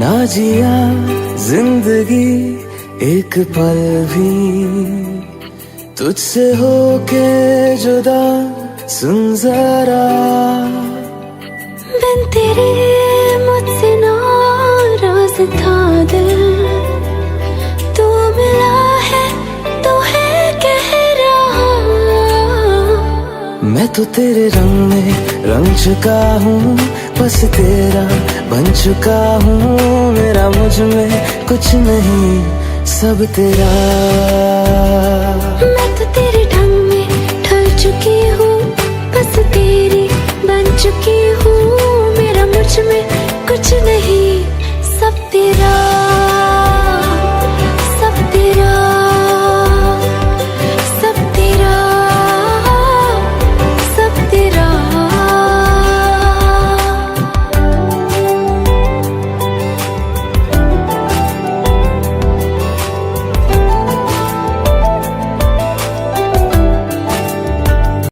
ना जिया जिंदगी एक पल भी तुझसे होके जुदा, सुन जरा बिन तेरे मुझसे नाराज था दिल, तू मिला है तो है कह रहा। मैं तो तेरे रंग में रंग चुका हूँ, बस तेरा बन चुका हूँ। मेरा मुझ में कुछ नहीं, सब तेरा।